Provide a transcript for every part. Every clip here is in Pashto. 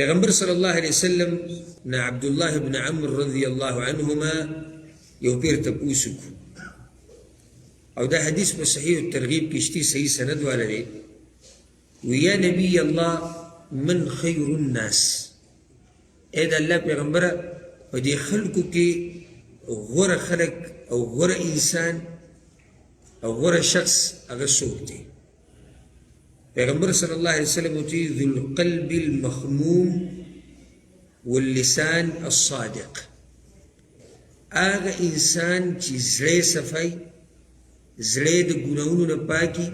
پیغمبر صلی الله علیه وسلم نا عبدالله ابن عمر رضی الله عنهما یو پیر تپوس وکړو او دا حدیث په صحیح الترغیب کې شته صحیح سند والا دی ویا نبی الله من خیر الناس اې د الله پیغمبره په دې خلکو کې غوره خلک او غوره انسان او غوره شخص هغه څوک دی پیغمبر صلی الله علیه وسلم وتی ذو القلب المخموم واللسان الصادق هغه انسان چې زړه صفای زړه د ګناهونو نه پاکي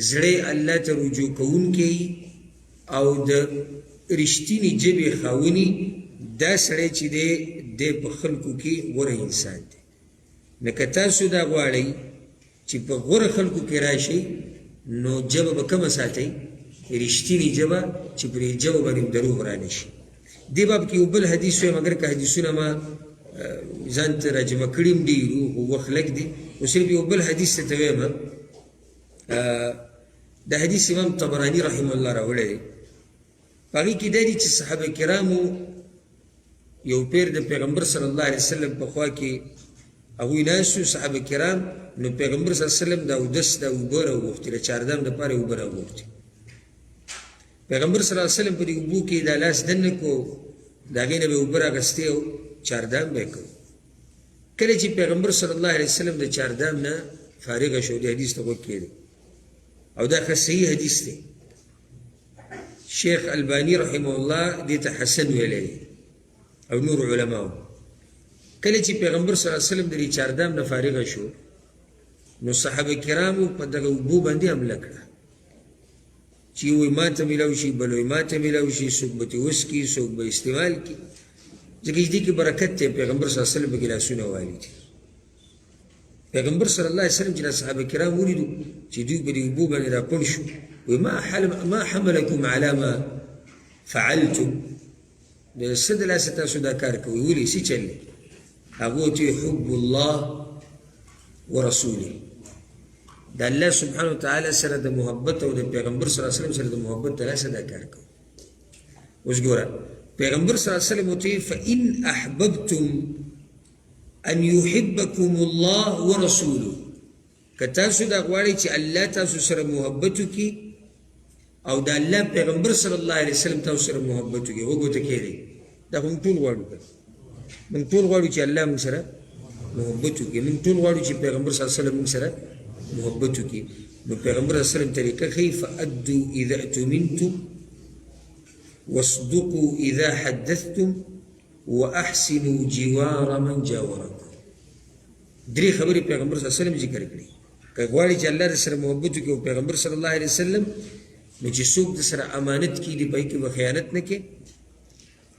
زړه الله ته رجوع کوونکی او د رښتینی جبې خاوني دا سړی چې دی د په خلکو کې غوره انسان دی نو که تاسو دا غواړئ چې په غوره خلکو کې راشئ نو جبه به کومه ساتئ رښتینی جبه چې پرې جبه باندې دروغ رانه شي دې باب کې یو بل حدیث وی مګر که حدیثونه ما ځان ته راجمع کړي هم ډېرو خو وخت لږ دی نو صرف یو بل حدیث ته وایم دا حدیث امام طبراني رحمه الله راوړی دی په هغې کې دا دي چې صحابه کرامو یو پیر د پیغمبر صلی الله علیه وسلم په خوا کې هغوی ناست صحابه کرام نو پیغمبر صلی الله علیه وسلم د اودس د اوبه راوغوښتې د چاردام دپاره اوبه راوغوښتې پیغمبر صلی الله علیه وسلم په دې اوبو کې دا لاس دننه کو د هغې نه به اوبه رااخېستې او چاردام به یې کو کله چې پیغمبر صلی الله علیه وسلم د چاردام نه فارغه شو د حدیث ته غوږ کېدی او دا ښه صحیح حدیث دی شیخ البانی رحمه الله دې ته حسن ویلی دی او نور علماو کله چې پیغمبر صلی الله علیه وسلم د دې چاردام نه فارغه شو نو صحابه کرامو په دغه اوبو باندې حمله کړه چې وایي ما ته میلاو شي بل وایي ما ته میلاو شي څوک به ترې وڅکي څوک به استعمال کړي ځکه چې دې کې برکت دی پیغمبر صلی الله علیه وسلم په ګیلاسونه والي دي پیغمبر صلی الله علیه وسلم چې صحابه کرام ولیدو چې دوی په دې اوبو باندې راپړ شو وایي ما حملکم علی ما فعلتم د څه د لاسه تاسو دا کار کوئ ولې څه چل دی هغه ورته حب الله ورسوله د الله سبحانه وتعالی سره د محبت او د پیغمبر صلی الله علیه وسلم سره د محبت د لاسه دا کار کوئ اوس ګوره پیغمبر صلی الله علیه وسلم ورته فإن أحببتم أن يحبكم الله ورسوله که تاسو دا غواړئ چې الله تاسو سره محبت وکړي او د الله پیغمبر صلی الله علیه وسلم تاسو سره محبت وکړي وګوته کېدی دا خو موږ ټول غواړو موږ ټول غواړو چې الله موږ سره محبت وکړي موږ ټول غواړو چې پیغمبر صلی الله علیه وسلم موږ سره محبت وکړي نو پیغمبر صلی الله علیه وسلم طریقه ښیي فأدوا إذا اؤتمنتم واصدقوا إذا حدثتم وأحسنوا جوار من جاوركم درې خبرې پیغمبر صلی الله علیه وسلم ذکر کړي که غواړي چې الله سره محبت وکړي او پیغمبر صلی الله علیه وسلم نو چې څوک د سره امانت کړي په کې به خیانت نه کوي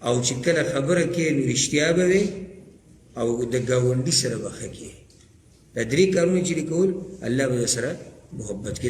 او چې کله خبره کوي نو رښتیا به وي او د ګاونډي سره به ښه کوي دا درې کارونه چې کول الله به سره محبت کوي